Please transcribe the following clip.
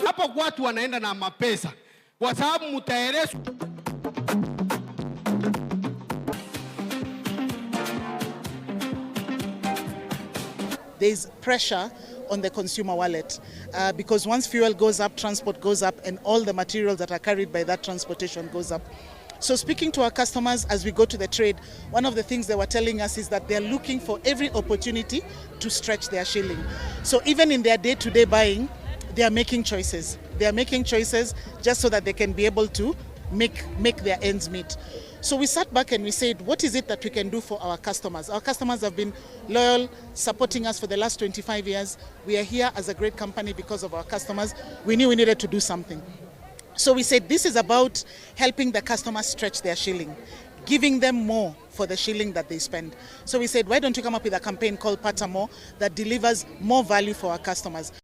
Hapo watu wanaenda na mapesa kwa sababu mtaelezwa. There's pressure on the consumer wallet because once fuel goes up, transport goes up, and all the materials that are carried by that transportation goes up. So speaking to our customers as we go to the trade, one of the things they were telling us is that they're looking for every opportunity to stretch their shilling. So even in their day-to-day buying, they are making choices. They are making choices just so that they can be able to make their ends meet. So we sat back and we said, what is it that we can do for our customers? Our customers have been loyal, supporting us for the last 25 years. We are here as a great company because of our customers. We knew we needed to do something. So we said, this is about helping the customers stretch their shilling, giving them more for the shilling that they spend. So we said, why don't you come up with a campaign called Pata More that delivers more value for our customers?